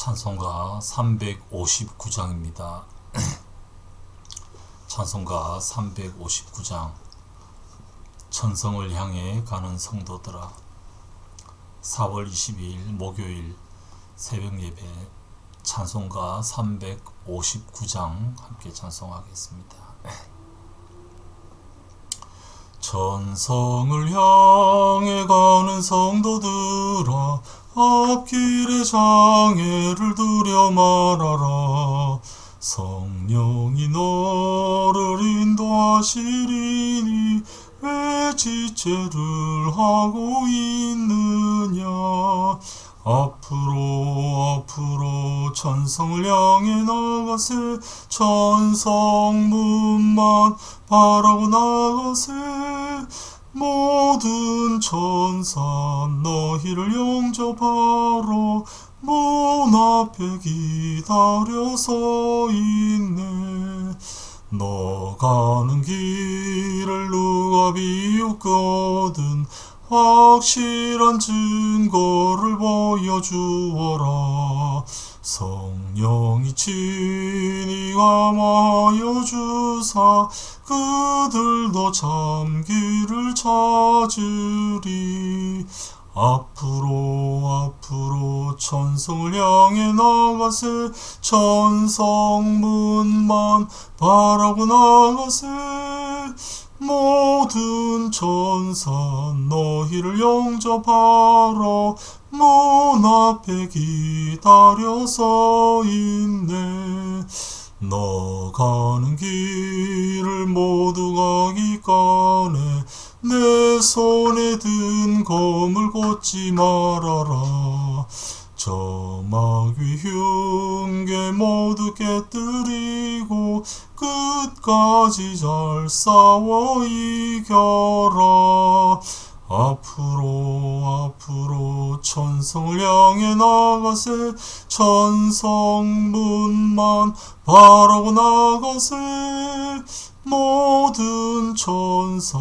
찬송가 359장입니다. 찬송가 359장. 천성을 향해 가는 성도들아. 4월 22일 목요일 새벽예배 찬송가 359장 함께 찬송하겠습니다. 천성을 향해 가는 성도들아, 앞길에 장애를 두려 말아라. 성령이 너를 인도하시리니 왜 지체를 하고 있느냐. 앞으로 천성을 향해 나가세. 천성문만 바라고 나가세. 모든 천사 너희를 영접하러 문 앞에 기다려 서 있네. 너 가는 길을 누가 비웃거든 확실한 증거를 보여주어라. 성령이 친히 감하여 주사 그들도 참 길을 찾으리. 앞으로 천성을 향해 나가세. 천성문만 바라고 나가세. 모든 천사 너희를 영접하러 문 앞에 기다려 서 있네. 너 가는 길을 모두 가기 꺼내 내 손에 든 검을 꽂지 말아라. 저막 위 흉계 모두 깨뜨리고 끝까지 잘 싸워 이겨라. 앞으로 천성을 향해 나가세. 천성문만 바라고 나가세. 모든 천사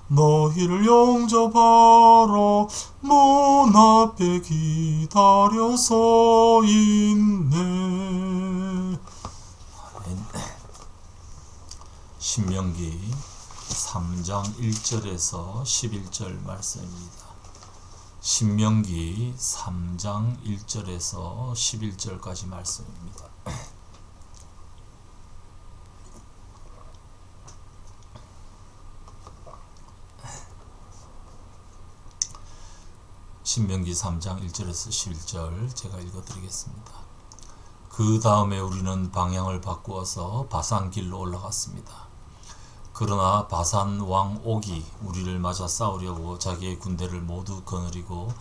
너희를 영접하러 문 앞에 기다려 서 있네. 신명기 3장 1절에서 11절 말씀입니다. 신명기 3장 1절에서 11절까지 말씀입니다. 신명기 3장 1절에서 11절 제가 읽어드리겠습니다. 그 다음에 우리는 방향을 바꾸어서 바산길로 올라갔습니다. 그러나 바산 왕 옥이 우리를 맞아 싸우려고 자기의 군대를 모두 거느리고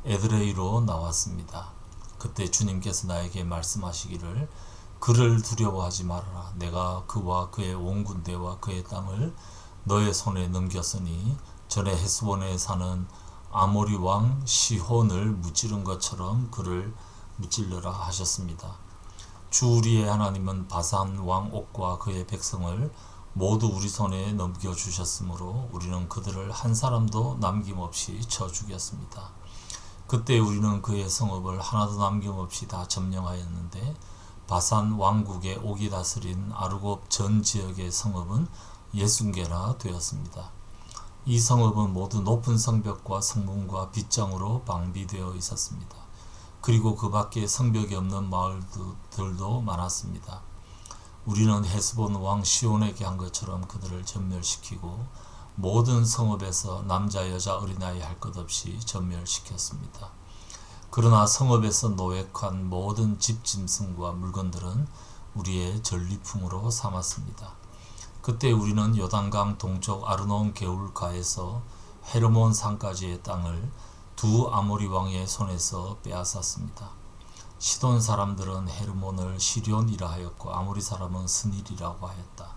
에드레이로 나왔습니다. 그때 주님께서 나에게 말씀하시기를 그를 두려워하지 말아라. 내가 그와 그의 온 군대와 그의 땅을 너의 손에 넘겼으니 전에 헤스본에 사는 아모리 왕 시혼을 무찌른 것처럼 그를 무찔러라 하셨습니다. 주 우리의 하나님은 바산 왕 옥과 그의 백성을 모두 우리 손에 넘겨주셨으므로 우리는 그들을 한 사람도 남김없이 쳐 죽였습니다. 그때 우리는 그의 성읍을 하나도 남김없이 다 점령하였는데 바산 왕국의 옥이 다스린 아르곱 전 지역의 성읍은 60개나 되었습니다. 이 성읍은 모두 높은 성벽과 성문과 빗장으로 방비되어 있었습니다. 그리고 그 밖에 성벽이 없는 마을들도 많았습니다. 우리는 헤스본 왕 시온에게 한 것처럼 그들을 전멸시키고 모든 성읍에서 남자 여자 어린아이 할 것 없이 전멸시켰습니다. 그러나 성읍에서 노획한 모든 집짐승과 물건들은 우리의 전리품으로 삼았습니다. 그때 우리는 요단강 동쪽 아르논 개울가에서 헤르몬 산까지의 땅을 두 아모리 왕의 손에서 빼앗았습니다. 시돈 사람들은 헤르몬을 시련이라 하였고 아모리 사람은 스닐이라고 하였다.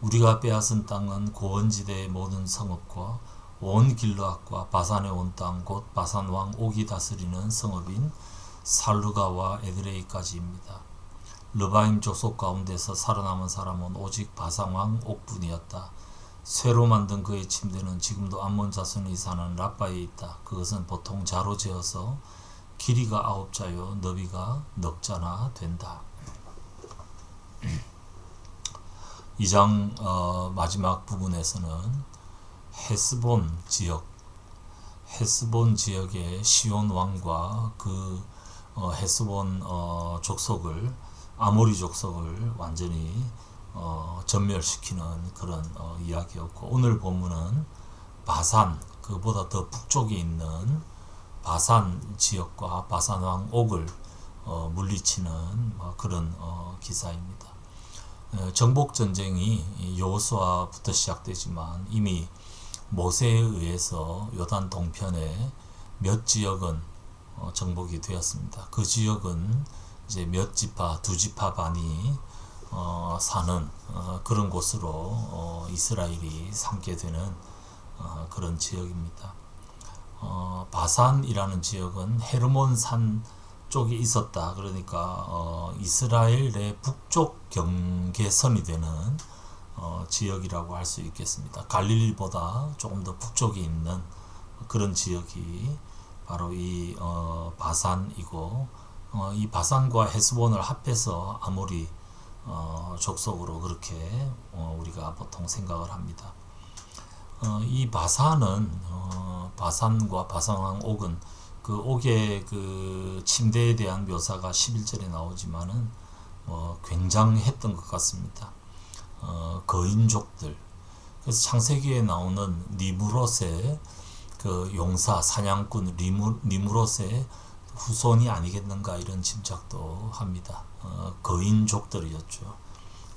우리가 빼앗은 땅은 고원지대의 모든 성읍과 온 길르앗과 바산의 온 땅 곧 바산 왕 옥이 다스리는 성읍인 살루가와 에드레이까지입니다. 르바임 족속 가운데서 살아남은 사람은 오직 바산 왕 옥뿐이었다. 쇠로 만든 그의 침대는 지금도 암몬 자손이 사는 라빠에 있다. 그것은 보통 자로 재어서 길이가 9자요 너비가 넉자나 된다. 2장 마지막 부분에서는 헤스본 지역의 시온 왕과 그 헤스본 족속을, 아모리 족속을 완전히 전멸시키는 그런 이야기였고, 오늘 본문은 바산, 그보다 더 북쪽에 있는 바산 지역과 바산 왕 옥을 물리치는 그런 기사입니다. 정복 전쟁이 여호수아부터 시작되지만 이미 모세에 의해서 요단 동편에 몇 지역은 정복이 되었습니다. 그 지역은 이제 몇 지파, 두 지파 반이 사는 그런 곳으로 이스라엘이 삼게 되는 그런 지역입니다. 바산이라는 지역은 헤르몬 산 쪽에 있었다. 그러니까 이스라엘의 북쪽 경계선이 되는 지역이라고 할 수 있겠습니다. 갈릴리보다 조금 더 북쪽에 있는 그런 지역이 바로 이 바산이고, 이 바산과 헤스본을 합해서 아모리 족속으로 그렇게 우리가 보통 생각을 합니다. 이 바산은 바산과 바산왕 옥은 그 옥의 그 침대에 대한 묘사가 11절에 나오지만은 굉장했던 것 같습니다. 거인족들, 그래서 창세기에 나오는 니무롯의 그 용사 사냥꾼 니무롯의 후손이 아니겠는가 이런 짐작도 합니다. 거인족들이었죠.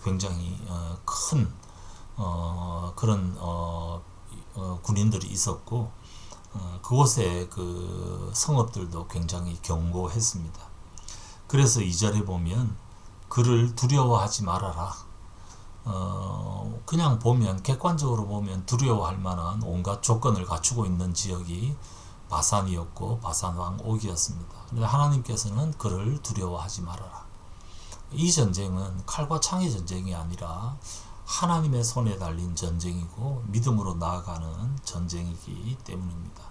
굉장히 큰 그런 군인들이 있었고, 그곳의 그 성읍들도 굉장히 견고했습니다. 그래서 2절에 보면 그를 두려워하지 말아라. 그냥 보면, 객관적으로 보면 두려워할 만한 온갖 조건을 갖추고 있는 지역이 바산이었고 바산왕 옥이었습니다. 그런데 하나님께서는 그를 두려워하지 말아라. 이 전쟁은 칼과 창의 전쟁이 아니라 하나님의 손에 달린 전쟁이고 믿음으로 나아가는 전쟁이기 때문입니다.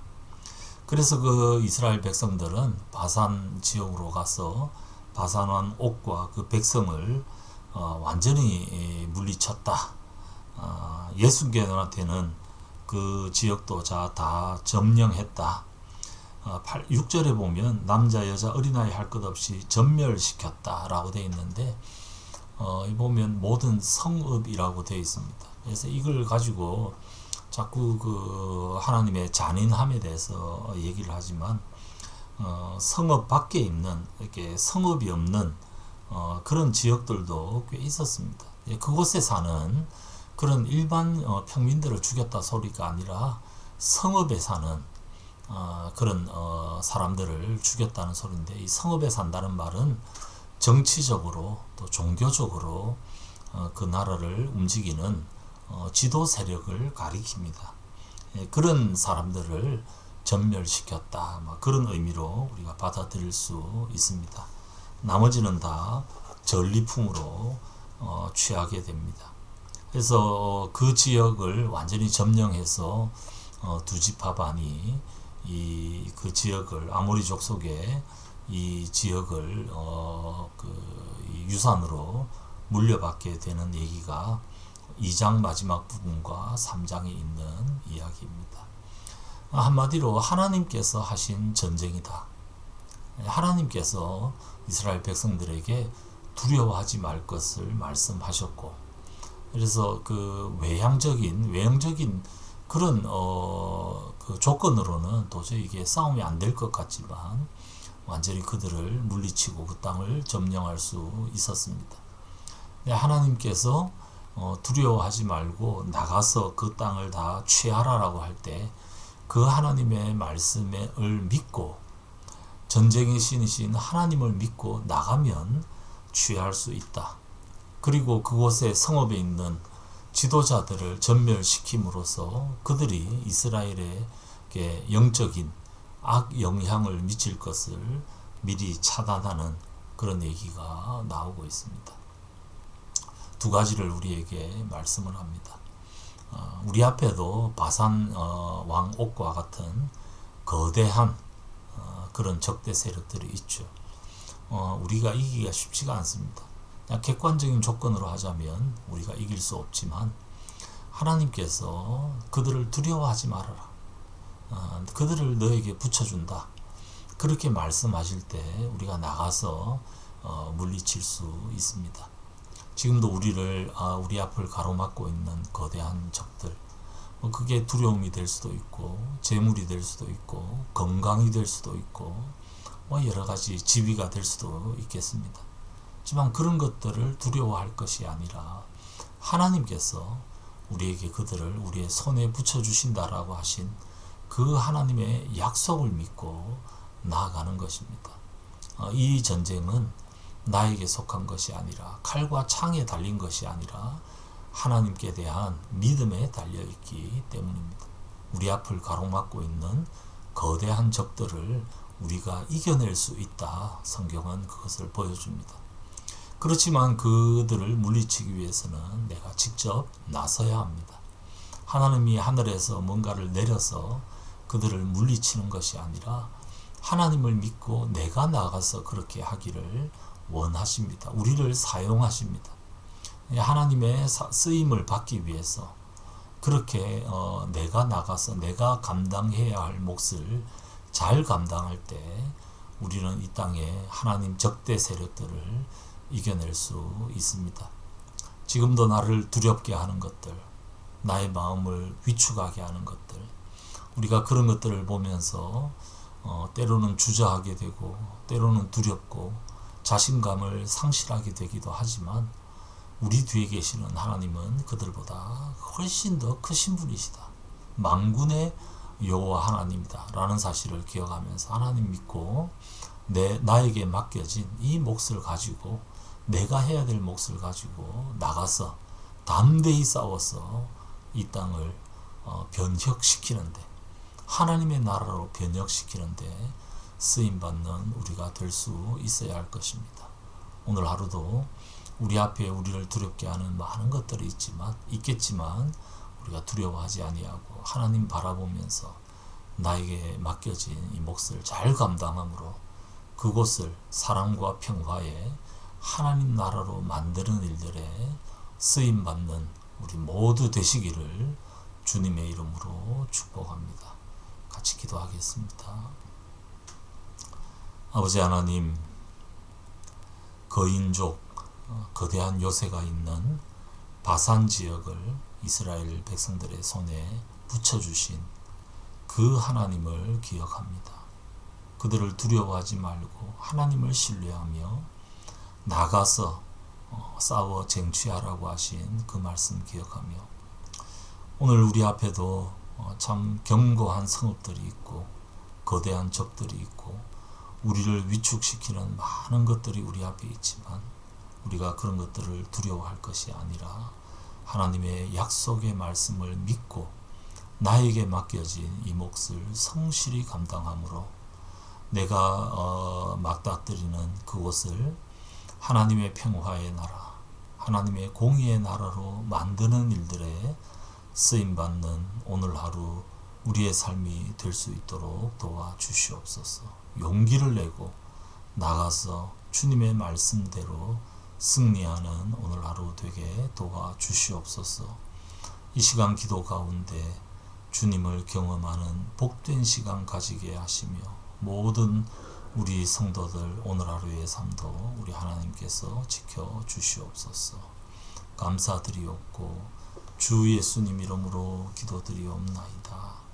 그래서 그 이스라엘 백성들은 바산 지역으로 가서 바산왕 옥과 그 백성을 완전히 물리쳤다. 60개나 그 지역도 다 점령했다. 6절에 보면 남자 여자 어린아이 할 것 없이 전멸시켰다 라고 되어 있는데, 보면 모든 성읍이라고 되어 있습니다. 그래서 이걸 가지고 자꾸 그 하나님의 잔인함에 대해서 얘기를 하지만, 성읍 밖에 있는, 이렇게 성읍이 없는 그런 지역들도 꽤 있었습니다. 그곳에 사는 그런 일반 평민들을 죽였다 소리가 아니라 성읍에 사는 그런 사람들을 죽였다는 소리인데, 이 성읍에 산다는 말은 정치적으로 또 종교적으로 그 나라를 움직이는 지도 세력을 가리킵니다. 그런 사람들을 전멸시켰다, 그런 의미로 우리가 받아들일 수 있습니다. 나머지는 다 전리품으로 취하게 됩니다. 그래서 그 지역을 완전히 점령해서 두 지파 반이 그 지역을, 아모리 족속의 이 지역을 유산으로 물려받게 되는 얘기가 2장 마지막 부분과 3장에 있는 이야기입니다. 한마디로 하나님께서 하신 전쟁이다. 하나님께서 이스라엘 백성들에게 두려워하지 말 것을 말씀하셨고, 그래서 그 외형적인 그런 그 조건으로는 도저히 이게 싸움이 안 될 것 같지만 완전히 그들을 물리치고 그 땅을 점령할 수 있었습니다. 하나님께서 두려워하지 말고 나가서 그 땅을 다 취하라라고 할 때 그 하나님의 말씀을 믿고, 전쟁의 신이신 하나님을 믿고 나가면 취할 수 있다. 그리고 그곳에 성읍에 있는 지도자들을 전멸시킴으로써 그들이 이스라엘에게 영적인 악 영향을 미칠 것을 미리 차단하는 그런 얘기가 나오고 있습니다. 두 가지를 우리에게 말씀을 합니다. 우리 앞에도 바산 왕 옥과 같은 거대한 그런 적대 세력들이 있죠. 우리가 이기기가 쉽지가 않습니다. 그냥 객관적인 조건으로 하자면 우리가 이길 수 없지만 하나님께서 그들을 두려워하지 말아라. 그들을 너에게 붙여준다. 그렇게 말씀하실 때 우리가 나가서 물리칠 수 있습니다. 지금도 우리 앞을 가로막고 있는 거대한 적들, 그게 두려움이 될 수도 있고 재물이 될 수도 있고 건강이 될 수도 있고 여러 가지 지위가 될 수도 있겠습니다. 하지만 그런 것들을 두려워할 것이 아니라 하나님께서 우리에게 그들을 우리의 손에 붙여주신다라고 하신 그 하나님의 약속을 믿고 나아가는 것입니다. 이 전쟁은 나에게 속한 것이 아니라 칼과 창에 달린 것이 아니라 하나님께 대한 믿음에 달려있기 때문입니다. 우리 앞을 가로막고 있는 거대한 적들을 우리가 이겨낼 수 있다. 성경은 그것을 보여줍니다. 그렇지만 그들을 물리치기 위해서는 내가 직접 나서야 합니다. 하나님이 하늘에서 뭔가를 내려서 그들을 물리치는 것이 아니라 하나님을 믿고 내가 나가서 그렇게 하기를 원하십니다. 우리를 사용하십니다. 하나님의 쓰임을 받기 위해서 그렇게 내가 나가서 내가 감당해야 할 몫을 잘 감당할 때 우리는 이 땅에 하나님 적대 세력들을 이겨낼 수 있습니다. 지금도 나를 두렵게 하는 것들, 나의 마음을 위축하게 하는 것들, 우리가 그런 것들을 보면서 때로는 주저하게 되고 때로는 두렵고 자신감을 상실하게 되기도 하지만 우리 뒤에 계시는 하나님은 그들보다 훨씬 더 크신 분이시다. 만군의 여호와 하나님이다 라는 사실을 기억하면서 하나님 믿고 나에게 맡겨진 이 몫을 가지고 내가 해야 될 몫을 가지고 나가서 담대히 싸워서 이 땅을 변혁시키는데 하나님의 나라로 변혁시키는데 쓰임받는 우리가 될 수 있어야 할 것입니다. 오늘 하루도 우리 앞에 우리를 두렵게 하는 많은 것들이 있겠지만 우리가 두려워하지 아니하고 하나님 바라보면서 나에게 맡겨진 이 몫을 잘 감당함으로 그곳을 사랑과 평화에 하나님 나라로 만드는 일들에 쓰임받는 우리 모두 되시기를 주님의 이름으로 축복합니다. 같이 기도하겠습니다. 아버지 하나님, 거인족 거대한 요새가 있는 바산 지역을 이스라엘 백성들의 손에 붙여주신 그 하나님을 기억합니다. 그들을 두려워하지 말고 하나님을 신뢰하며 나가서 싸워 쟁취하라고 하신 그 말씀 기억하며 오늘 우리 앞에도 참 견고한 성읍들이 있고 거대한 적들이 있고 우리를 위축시키는 많은 것들이 우리 앞에 있지만 우리가 그런 것들을 두려워할 것이 아니라 하나님의 약속의 말씀을 믿고 나에게 맡겨진 이 몫을 성실히 감당함으로 내가 맞닥뜨리는 그곳을 하나님의 평화의 나라, 하나님의 공의의 나라로 만드는 일들에 쓰임받는 오늘 하루 우리의 삶이 될 수 있도록 도와주시옵소서. 용기를 내고 나가서 주님의 말씀대로 승리하는 오늘 하루 되게 도와주시옵소서. 이 시간 기도 가운데 주님을 경험하는 복된 시간 가지게 하시며 모든 우리 성도들 오늘 하루의 삶도 우리 하나님께서 지켜주시옵소서. 감사드리옵고 주 예수님 이름으로 기도드리옵나이다.